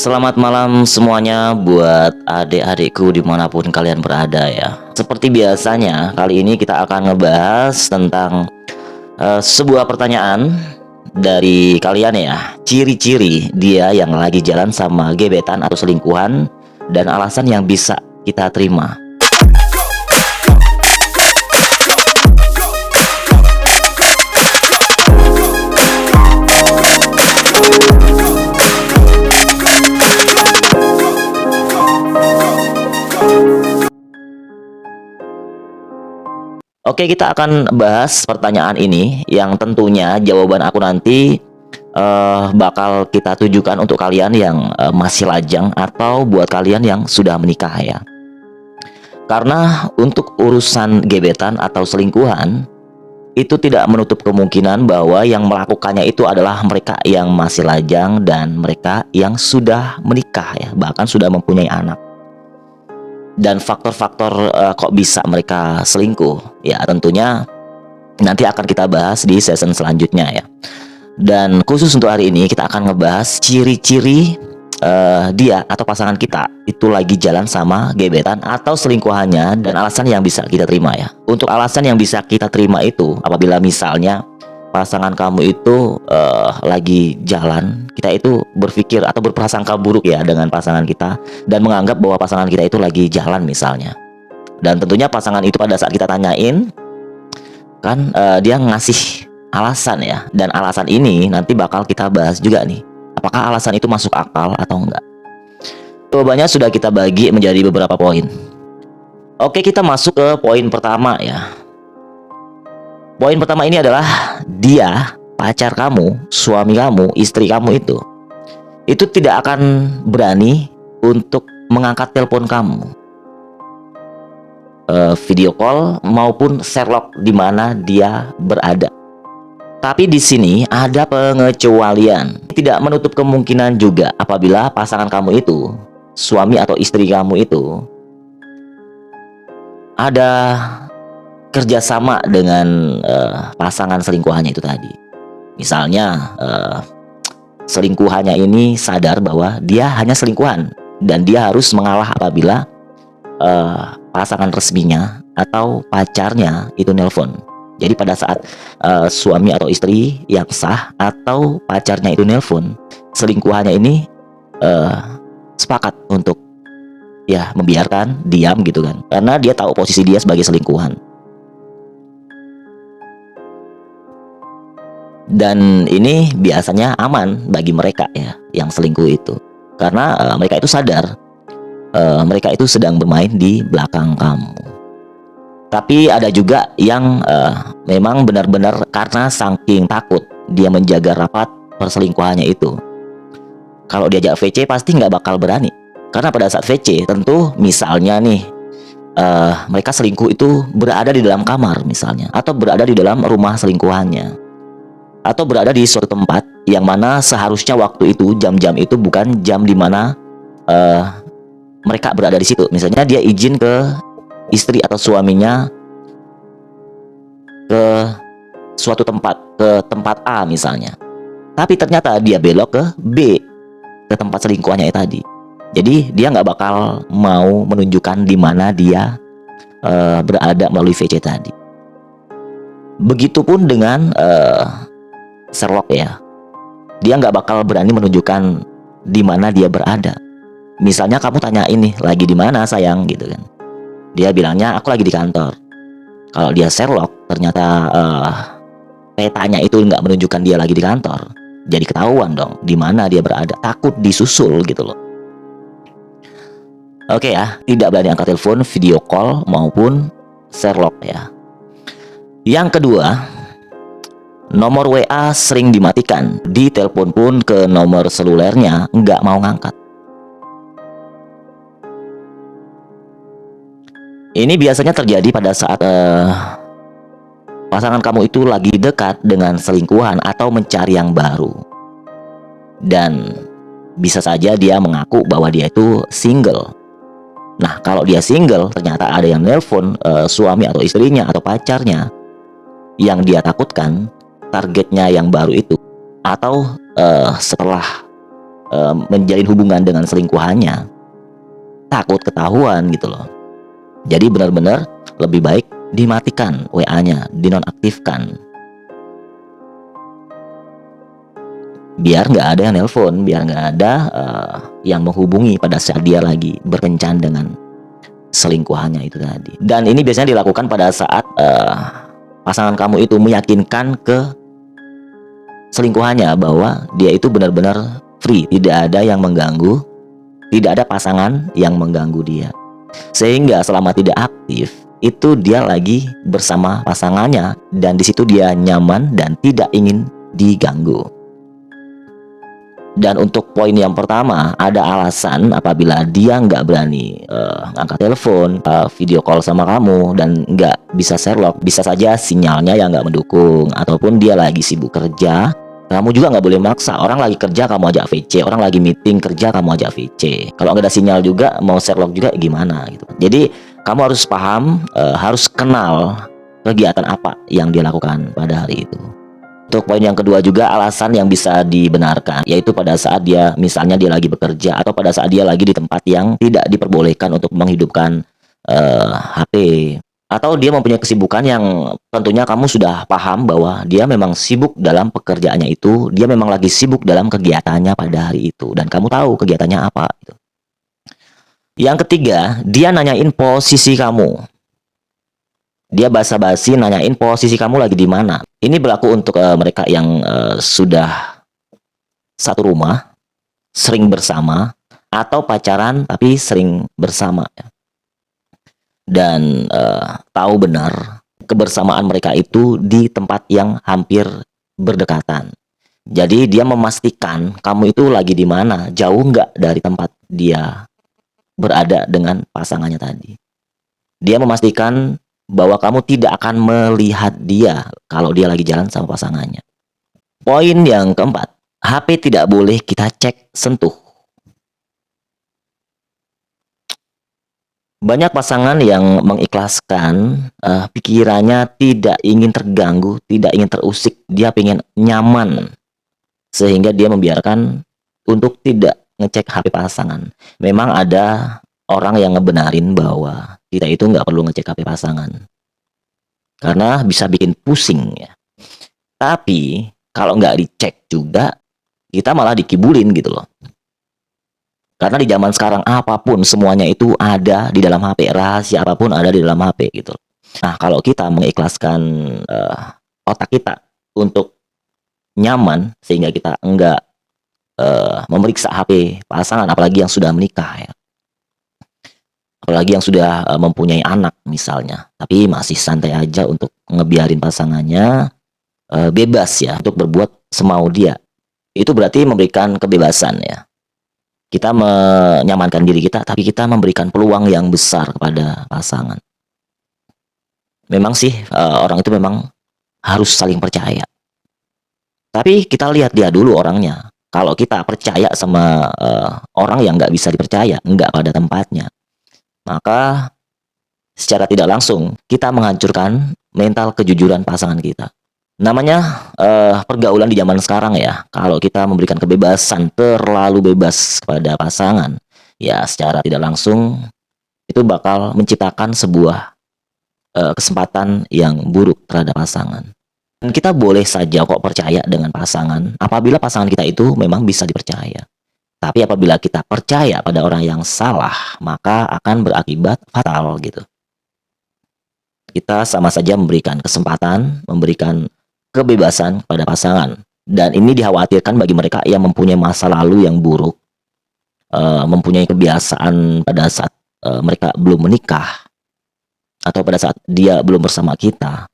Selamat malam semuanya buat adik-adikku dimanapun kalian berada ya. Seperti biasanya, kali ini kita akan ngebahas tentang sebuah pertanyaan dari kalian ya. Ciri-ciri dia yang lagi jalan sama gebetan atau selingkuhan dan alasan yang bisa kita terima. Oke, kita akan bahas pertanyaan ini yang tentunya jawaban aku nanti bakal kita tujukan untuk kalian yang masih lajang atau buat kalian yang sudah menikah ya. Karena untuk urusan gebetan atau selingkuhan itu tidak menutup kemungkinan bahwa yang melakukannya itu adalah mereka yang masih lajang dan mereka yang sudah menikah ya, bahkan sudah mempunyai anak. Dan faktor-faktor kok bisa mereka selingkuh ya tentunya nanti akan kita bahas di season selanjutnya ya. Dan khusus untuk hari ini kita akan ngebahas ciri-ciri dia atau pasangan kita itu lagi jalan sama gebetan atau selingkuhannya dan alasan yang bisa kita terima ya. Untuk alasan yang bisa kita terima itu apabila misalnya pasangan kamu itu lagi jalan, kita itu berpikir atau berprasangka buruk ya dengan pasangan kita dan menganggap bahwa pasangan kita itu lagi jalan misalnya. Dan tentunya pasangan itu pada saat kita tanyain kan dia ngasih alasan ya, dan alasan ini nanti bakal kita bahas juga nih. Apakah alasan itu masuk akal atau enggak? Jawabannya sudah kita bagi menjadi beberapa poin. Oke, kita masuk ke poin pertama ya. Poin pertama ini adalah dia, pacar kamu, suami kamu, istri kamu itu tidak akan berani untuk mengangkat telepon kamu, video call maupun Sherlock di mana dia berada. Tapi di sini ada pengecualian. Tidak menutup kemungkinan juga apabila pasangan kamu itu, suami atau istri kamu itu ada kerjasama dengan pasangan selingkuhannya itu tadi. Misalnya selingkuhannya ini sadar bahwa dia hanya selingkuhan dan dia harus mengalah apabila pasangan resminya atau pacarnya itu nelpon. Jadi pada saat suami atau istri yang sah atau pacarnya itu nelpon, selingkuhannya ini sepakat untuk ya membiarkan diam gitu kan, karena dia tahu posisi dia sebagai selingkuhan. Dan ini biasanya aman bagi mereka ya yang selingkuh itu, karena mereka itu sadar mereka itu sedang bermain di belakang kamu. Tapi ada juga yang memang benar-benar karena saking takut dia menjaga rapat perselingkuhannya itu. Kalau diajak VC pasti nggak bakal berani, karena pada saat VC tentu misalnya nih mereka selingkuh itu berada di dalam kamar misalnya, atau berada di dalam rumah selingkuhannya, atau berada di suatu tempat yang mana seharusnya waktu itu jam-jam itu bukan jam dimana mereka berada di situ. Misalnya dia izin ke istri atau suaminya ke suatu tempat, ke tempat A misalnya, tapi ternyata dia belok ke B, ke tempat selingkuhannya tadi. Jadi dia nggak bakal mau menunjukkan di mana dia berada melalui VC tadi. Begitupun dengan Sherlock ya, dia nggak bakal berani menunjukkan di mana dia berada. Misalnya kamu tanya ini lagi di mana sayang gitu kan, dia bilangnya aku lagi di kantor. Kalau dia Sherlock ternyata petanya itu nggak menunjukkan dia lagi di kantor, jadi ketahuan dong di mana dia berada, takut disusul gitu loh. Oke ya, tidak berani angkat telepon, video call maupun Sherlock ya. Yang kedua, nomor WA sering dimatikan, ditelepon pun ke nomor selulernya nggak mau ngangkat. Ini biasanya terjadi pada saat pasangan kamu itu lagi dekat dengan selingkuhan atau mencari yang baru. Dan bisa saja dia mengaku bahwa dia itu single. Nah, kalau dia single ternyata ada yang nelpon suami atau istrinya atau pacarnya, yang dia takutkan targetnya yang baru itu, atau setelah menjalin hubungan dengan selingkuhannya, takut ketahuan gitu loh. Jadi benar-benar lebih baik dimatikan WA-nya, dinonaktifkan. Biar nggak ada yang nelpon, biar nggak ada yang menghubungi pada saat dia lagi berkencan dengan selingkuhannya itu tadi. Dan ini biasanya dilakukan pada saat pasangan kamu itu meyakinkan ke selingkuhannya bahwa dia itu benar-benar free, tidak ada yang mengganggu, tidak ada pasangan yang mengganggu dia. Sehingga selama tidak aktif, itu dia lagi bersama pasangannya dan di situ dia nyaman dan tidak ingin diganggu. Dan untuk poin yang pertama, ada alasan apabila dia nggak berani ngangkat telepon, video call sama kamu, dan nggak bisa Sherlock. Bisa saja sinyalnya yang nggak mendukung, ataupun dia lagi sibuk kerja. Kamu juga nggak boleh maksa. Orang lagi kerja kamu ajak VC, orang lagi meeting kerja kamu ajak VC. Kalau nggak ada sinyal juga, mau Sherlock juga gimana gitu. Jadi kamu harus paham, harus kenal kegiatan apa yang dia lakukan pada hari itu. Untuk poin yang kedua juga alasan yang bisa dibenarkan, yaitu pada saat dia misalnya dia lagi bekerja atau pada saat dia lagi di tempat yang tidak diperbolehkan untuk menghidupkan HP, atau dia mempunyai kesibukan yang tentunya kamu sudah paham bahwa dia memang sibuk dalam pekerjaannya itu, dia memang lagi sibuk dalam kegiatannya pada hari itu dan kamu tahu kegiatannya apa gitu. Yang ketiga, dia nanyain posisi kamu. Dia basa-basi nanyain posisi kamu lagi di mana. Ini berlaku untuk mereka yang sudah satu rumah, sering bersama, atau pacaran tapi sering bersama. Dan tahu benar kebersamaan mereka itu di tempat yang hampir berdekatan. Jadi dia memastikan kamu itu lagi di mana, jauh nggak dari tempat dia berada dengan pasangannya tadi. Dia memastikan bahwa kamu tidak akan melihat dia kalau dia lagi jalan sama pasangannya. Poin yang keempat, HP tidak boleh kita cek sentuh. Banyak pasangan yang mengikhlaskan pikirannya tidak ingin terganggu, tidak ingin terusik, dia pengen nyaman. Sehingga dia membiarkan untuk tidak ngecek HP pasangan. Memang ada orang yang ngebenarin bahwa kita itu nggak perlu ngecek HP pasangan karena bisa bikin pusing ya. Tapi kalau nggak dicek juga, kita malah dikibulin gitu loh. Karena di zaman sekarang apapun semuanya itu ada di dalam HP, rahasia apapun ada di dalam HP gitu. Nah kalau kita mengikhlaskan otak kita untuk nyaman sehingga kita enggak memeriksa HP pasangan, apalagi yang sudah menikah ya. Apalagi yang sudah mempunyai anak misalnya, tapi masih santai aja untuk ngebiarin pasangannya bebas ya untuk berbuat semau dia. Itu berarti memberikan kebebasan ya. Kita menyamankan diri kita, tapi kita memberikan peluang yang besar kepada pasangan. Memang sih orang itu memang harus saling percaya. Tapi kita lihat dia dulu orangnya. Kalau kita percaya sama orang yang nggak bisa dipercaya, nggak pada tempatnya, maka secara tidak langsung kita menghancurkan mental kejujuran pasangan kita. Namanya pergaulan di zaman sekarang ya. Kalau kita memberikan kebebasan terlalu bebas kepada pasangan, ya secara tidak langsung itu bakal menciptakan sebuah kesempatan yang buruk terhadap pasangan. Dan kita boleh saja kok percaya dengan pasangan apabila pasangan kita itu memang bisa dipercaya. Tapi apabila kita percaya pada orang yang salah, maka akan berakibat fatal gitu. Kita sama saja memberikan kesempatan, memberikan kebebasan kepada pasangan. Dan ini dikhawatirkan bagi mereka yang mempunyai masa lalu yang buruk, mempunyai kebiasaan pada saat mereka belum menikah, atau pada saat dia belum bersama kita.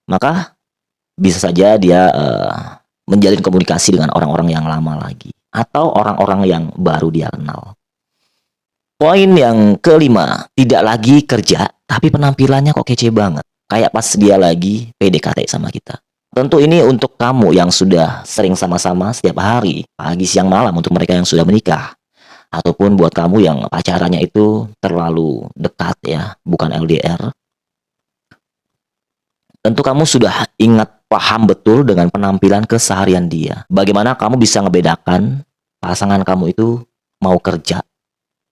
Maka bisa saja dia menjalin komunikasi dengan orang-orang yang lama lagi, atau orang-orang yang baru dia kenal. Poin yang kelima, tidak lagi kerja, tapi penampilannya kok kece banget. Kayak pas dia lagi PDKT sama kita. Tentu ini untuk kamu yang sudah sering sama-sama setiap hari, pagi, siang, malam, untuk mereka yang sudah menikah. Ataupun buat kamu yang pacarannya itu terlalu dekat ya, bukan LDR. Tentu kamu sudah ingat, paham betul dengan penampilan keseharian dia. Bagaimana kamu bisa ngebedakan pasangan kamu itu mau kerja,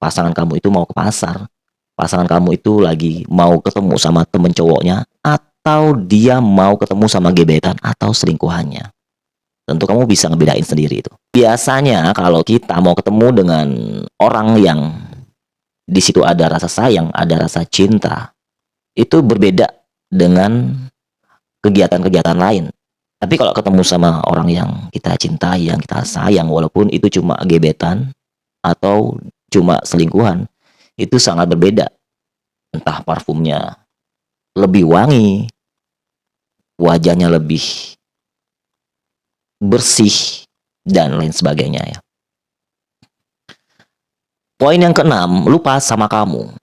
pasangan kamu itu mau ke pasar, pasangan kamu itu lagi mau ketemu sama temen cowoknya, atau dia mau ketemu sama gebetan atau selingkuhannya. Tentu kamu bisa ngebedain sendiri itu. Biasanya kalau kita mau ketemu dengan orang yang di situ ada rasa sayang, ada rasa cinta, itu berbeda dengan kegiatan-kegiatan lain. Tapi kalau ketemu sama orang yang kita cintai, yang kita sayang, walaupun itu cuma gebetan atau cuma selingkuhan, itu sangat berbeda. Entah parfumnya lebih wangi, wajahnya lebih bersih, dan lain sebagainya ya. Poin yang keenam, lupa sama kamu.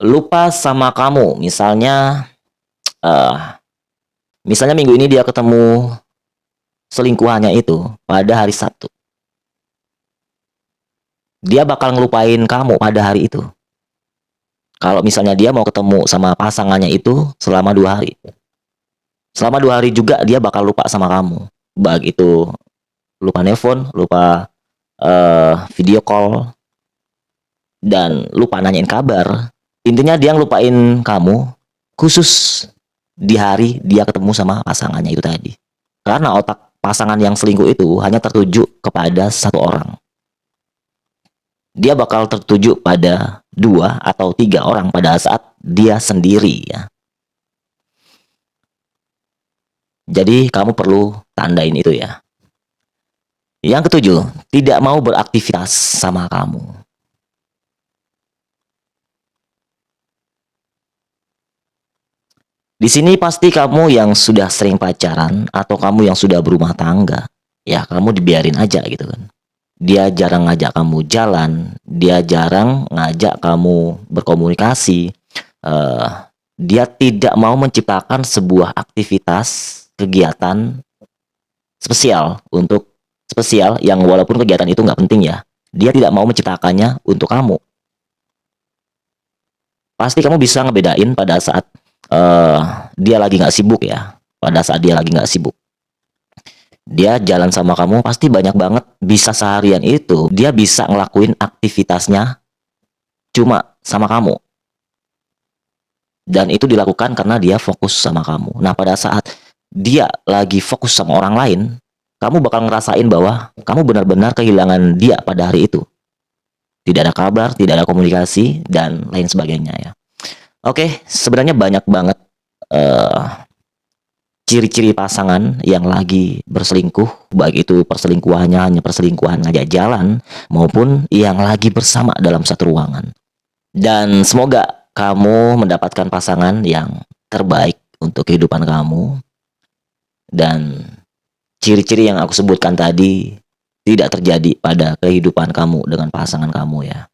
Lupa sama kamu, misalnya minggu ini dia ketemu selingkuhannya itu pada hari Sabtu. Dia bakal ngelupain kamu pada hari itu. Kalau misalnya dia mau ketemu sama pasangannya itu selama 2 hari. Selama 2 hari juga dia bakal lupa sama kamu. Baik itu lupa nelpon, lupa video call, dan lupa nanyain kabar. Intinya dia ngelupain kamu khusus di hari dia ketemu sama pasangannya itu tadi. Karena otak pasangan yang selingkuh itu hanya tertuju kepada satu orang. Dia bakal tertuju pada 2 atau 3 orang pada saat dia sendiri ya. Jadi kamu perlu tandain itu ya. Yang ketujuh, tidak mau beraktivitas sama kamu. Di sini pasti kamu yang sudah sering pacaran atau kamu yang sudah berumah tangga. Ya kamu dibiarin aja gitu kan. Dia jarang ngajak kamu jalan, dia jarang ngajak kamu berkomunikasi. Dia tidak mau menciptakan sebuah aktivitas kegiatan spesial yang walaupun kegiatan itu nggak penting ya, dia tidak mau menciptakannya untuk kamu. Pasti kamu bisa ngebedain pada saat dia lagi nggak sibuk ya. Pada saat dia lagi nggak sibuk, dia jalan sama kamu pasti banyak banget, bisa seharian itu dia bisa ngelakuin aktivitasnya cuma sama kamu. Dan itu dilakukan karena dia fokus sama kamu. Nah, pada saat dia lagi fokus sama orang lain, kamu bakal ngerasain bahwa kamu benar-benar kehilangan dia pada hari itu. Tidak ada kabar, tidak ada komunikasi, dan lain sebagainya ya. Oke, sebenarnya banyak banget ciri-ciri pasangan yang lagi berselingkuh, baik itu perselingkuhannya hanya perselingkuhan ngajak jalan, maupun yang lagi bersama dalam satu ruangan. Dan semoga kamu mendapatkan pasangan yang terbaik untuk kehidupan kamu. Dan ciri-ciri yang aku sebutkan tadi tidak terjadi pada kehidupan kamu dengan pasangan kamu ya.